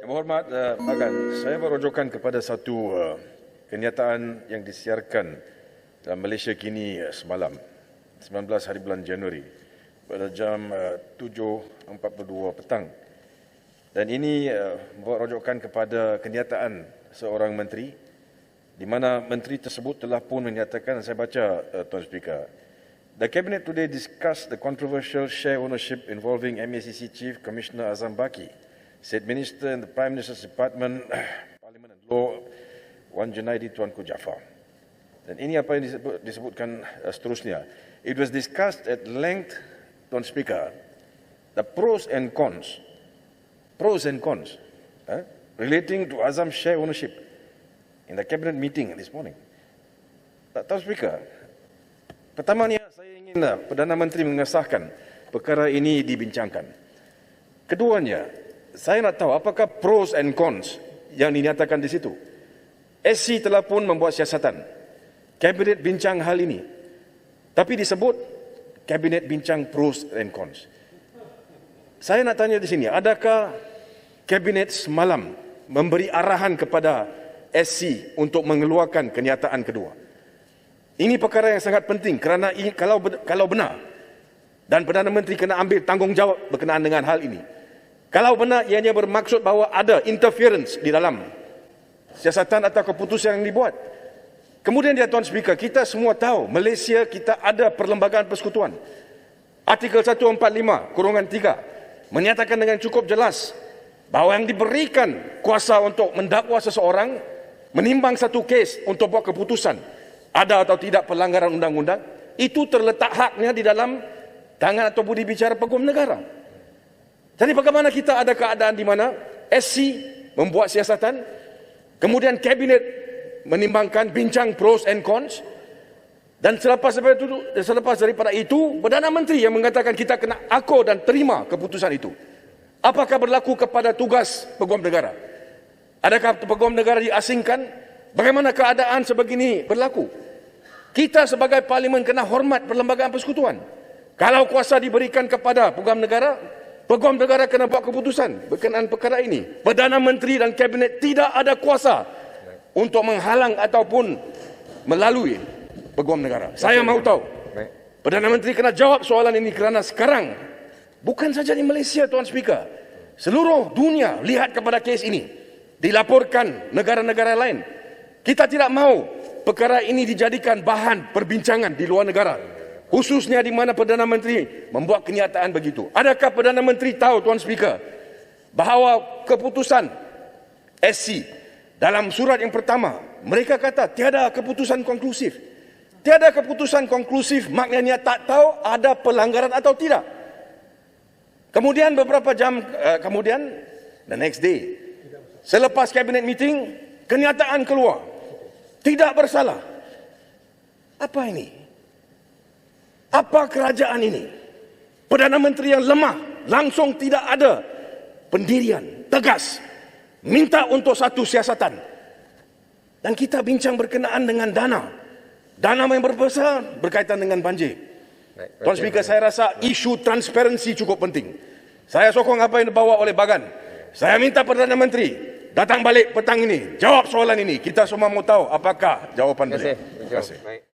Yang Berhormat Bagan, saya merujukan kepada satu kenyataan yang disiarkan dalam Malaysia Kini semalam, 19 hari bulan Januari pada jam 7.42 petang. Dan ini membuat rujukan kepada kenyataan seorang menteri, di mana menteri tersebut telah pun menyatakan, saya baca Tuan Speaker, the Cabinet today discussed the controversial share ownership involving MACC Chief Commissioner Azam Baki, said Minister in the Prime Minister's Department, Parliament and Law, Wan Junaidi Tuanku Jaafar. Dan ini apa yang disebutkan seterusnya. It was discussed at length, Tuan Speaker, the pros and cons relating to Azam's share ownership in the Cabinet meeting this morning. Tuan Speaker, pertamanya saya ingin Perdana Menteri mengesahkan perkara ini dibincangkan. Keduanya, saya nak tahu apakah pros and cons yang dinyatakan di situ. SC telah pun membuat siasatan. Kabinet bincang hal ini. Tapi disebut Kabinet bincang pros and cons. Saya nak tanya di sini, adakah Kabinet semalam memberi arahan kepada SC untuk mengeluarkan kenyataan kedua? Ini perkara yang sangat penting kerana kalau benar dan Perdana Menteri kena ambil tanggungjawab berkenaan dengan hal ini. Kalau benar ianya bermaksud bahawa ada interference di dalam siasatan atau keputusan yang dibuat. Kemudian dia, Tuan Speaker, kita semua tahu Malaysia kita ada Perlembagaan Persekutuan. Artikel 145(3) menyatakan dengan cukup jelas bahawa yang diberikan kuasa untuk mendakwa seseorang menimbang satu kes untuk buat keputusan ada atau tidak pelanggaran undang-undang, itu terletak haknya di dalam tangan atau budi bicara Peguam Negara. Jadi bagaimana kita ada keadaan di mana SC membuat siasatan, kemudian Kabinet menimbangkan bincang pros and cons, dan selepas daripada itu, Perdana Menteri yang mengatakan kita kena akur dan terima keputusan itu. Apakah berlaku kepada tugas Peguam Negara? Adakah Peguam Negara diasingkan? Bagaimana keadaan sebegini berlaku? Kita sebagai Parlimen kena hormat Perlembagaan Persekutuan. Kalau kuasa diberikan kepada Peguam Negara, Peguam Negara kena buat keputusan berkenaan perkara ini. Perdana Menteri dan Kabinet tidak ada kuasa untuk menghalang ataupun melalui Peguam Negara. Saya mahu tahu. Perdana Menteri kena jawab soalan ini kerana sekarang bukan saja di Malaysia, Tuan Speaker, seluruh dunia lihat kepada kes ini. Dilaporkan negara-negara lain. Kita tidak mahu perkara ini dijadikan bahan perbincangan di luar negara. Khususnya di mana Perdana Menteri membuat kenyataan begitu. Adakah Perdana Menteri tahu, Tuan Speaker, bahawa keputusan SC dalam surat yang pertama, mereka kata tiada keputusan konklusif. Tiada keputusan konklusif maknanya tak tahu ada pelanggaran atau tidak. Kemudian beberapa jam kemudian, the next day, selepas Kabinet meeting, kenyataan keluar. Tidak bersalah. Apa ini? Apa kerajaan ini? Perdana Menteri yang lemah, langsung tidak ada pendirian, tegas, minta untuk satu siasatan. Dan kita bincang berkenaan dengan dana. Dana yang berbesar berkaitan dengan banjir. Tuan Speaker, saya rasa isu transparansi cukup penting. Saya sokong apa yang dibawa oleh Bagan. Saya minta Perdana Menteri datang balik petang ini, jawab soalan ini. Kita semua mau tahu apakah jawapan beliau. Terima kasih.